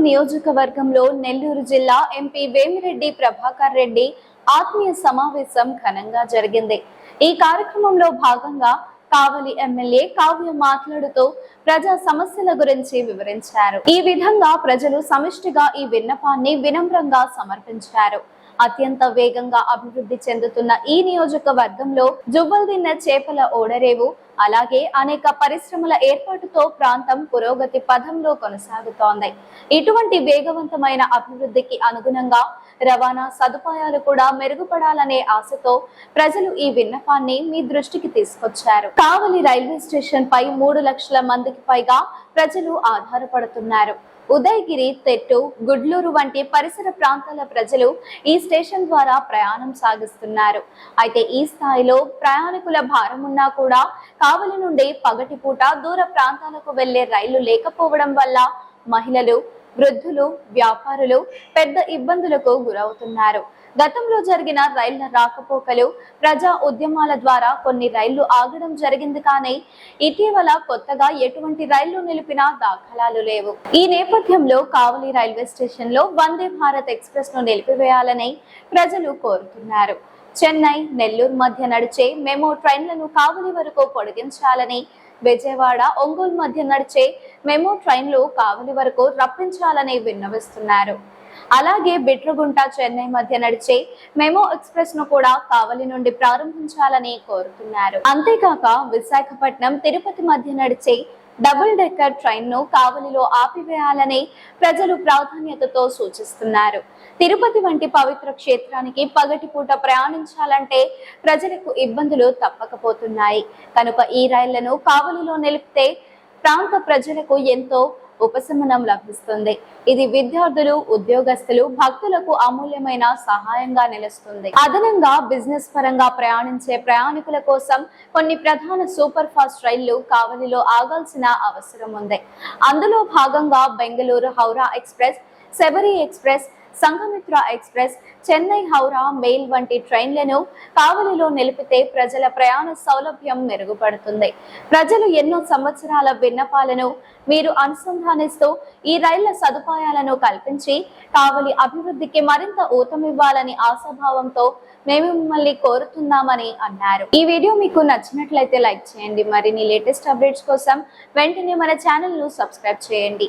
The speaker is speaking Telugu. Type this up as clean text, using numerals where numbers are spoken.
నియోజకవర్గంలో నెల్లూరు జిల్లా ఎంపీ వేమిరెడ్డి ప్రభాకర్ రెడ్డి ఆత్మీయ సమావేశం ఘనంగా జరిగింది. ఈ కార్యక్రమంలో భాగంగా కావలి ఎమ్మెల్యే కావ్య మాట్లాడుతూ ప్రజా సమస్యల గురించి వివరించారు. ఈ విధంగా ప్రజలు సమిష్టిగా ఈ విన్నపాన్ని వినమ్రంగా సమర్పించారు. అత్యంత వేగంగా అభివృద్ధి చెందుతున్న ఈ నియోజకవర్గంలో జువ్వల్దిన్న చేపల ఓడరేవు, అలాగే అనేక పరిశ్రమల ఏర్పాటుతో ప్రాంతం పురోగతి పథంలో కొనసాగుతోంది. ఇటువంటి వేగవంతమైన అభివృద్ధికి అనుగుణంగా రవాణా సదుపాయాలు కూడా మెరుగుపడాలనే ఆశతో ప్రజలు ఈ విన్నపాన్ని మీ దృష్టికి తీసుకొచ్చారు. కావలి రైల్వే స్టేషన్ పై 3 లక్షల మందికి పైగా ప్రజలు ఆధారపడుతున్నారు. ఉదయగిరి, తెట్టు, గుడ్లూరు వంటి పరిసర ప్రాంతాల ప్రజలు ఈ స్టేషన్ ద్వారా ప్రయాణం సాగిస్తున్నారు. అయితే ఈ స్థాయిలో ప్రయాణికుల భారం ఉన్నా కూడా కావలి నుండి పగటిపూట దూర ప్రాంతాలకు వెళ్లే రైళ్లు లేకపోవడం వల్ల మహిళలు, వృద్ధులు, వ్యాపారులు పెద్ద ఇబ్బందులకు గురవుతున్నారు. గతంలో జరిగిన రైళ్ల రాకపోకలు, ప్రజా ఉద్యమాల ద్వారా కొన్ని రైళ్లు ఆగడం జరిగింది. కానీ ఇటీవల కొత్తగా ఎటువంటి రైళ్లు నిలిపిన దాఖలాలు లేవు. ఈ నేపథ్యంలో కావలి రైల్వే స్టేషన్ లో వందే భారత్ ఎక్స్ప్రెస్ ను నిలిపివేయాలని ప్రజలు కోరుతున్నారు. చెన్నై, నెల్లూరు మధ్య నడిచే మెమో ట్రైన్లను కావలి వరకు పొడిగించాలని, విజయవాడ, ఒంగోలు మధ్య నడిచే మెమో ట్రైన్లు కావలి వరకు రప్పించాలని విన్నవిస్తున్నారు. అలాగే బిట్రగుంట, చెన్నై మధ్య నడిచే మెమో ఎక్స్ప్రెస్ ను కూడా కావలి నుండి ప్రారంభించాలని కోరుతున్నారు. అంతేకాక విశాఖపట్నం, తిరుపతి మధ్య నడిచే డబుల్ డెక్కర్ ట్రైన్ ను కావలిలో ఆపివేయాలని ప్రజలు ప్రాధాన్యతతో సూచిస్తున్నారు. తిరుపతి వంటి పవిత్ర క్షేత్రానికి పగటిపూట ప్రయాణించాలంటే ప్రజలకు ఇబ్బందులు తప్పకపోతున్నాయి. కనుక ఈ రైళ్లను కావలిలో నిలిపితే ప్రాంత ప్రజలకు ఎంతో ఉపశమనం లభిస్తుంది. ఇది విద్యార్థులు, ఉద్యోగస్తులు, భక్తులకు అమూల్యమైన సహాయంగా నిలుస్తుంది. అదనంగా బిజినెస్ పరంగా ప్రయాణించే ప్రయాణికుల కోసం కొన్ని ప్రధాన సూపర్ ఫాస్ట్ రైళ్లు కావలిలో ఆగాల్సిన అవసరం ఉంది. అందులో భాగంగా Bengaluru Howrah express, Sabari express, Sanghamitra express, Chennai Howrah mail వంటి ట్రైన్లను కావలిలో నిలిపితే ప్రజల ప్రయాణ సౌలభ్యం మెరుగుపడుతుంది. ప్రజలు ఎన్నో సంవత్సరాల విన్నపాలను మీరు అనుసంధానిస్తూ ఈ రైళ్ల సదుపాయాలను కల్పించి కావలి అభివృద్ధికి మరింత ఊతమివ్వాలని ఆశాభావంతో మేము మిమ్మల్ని కోరుతున్నామని అన్నారు. ఈ వీడియో మీకు నచ్చినట్లయితే లైక్ చేయండి. మరిన్ని లేటెస్ట్ అప్డేట్స్ కోసం వెంటనే మన ఛానల్ ను సబ్స్క్రైబ్ చేయండి.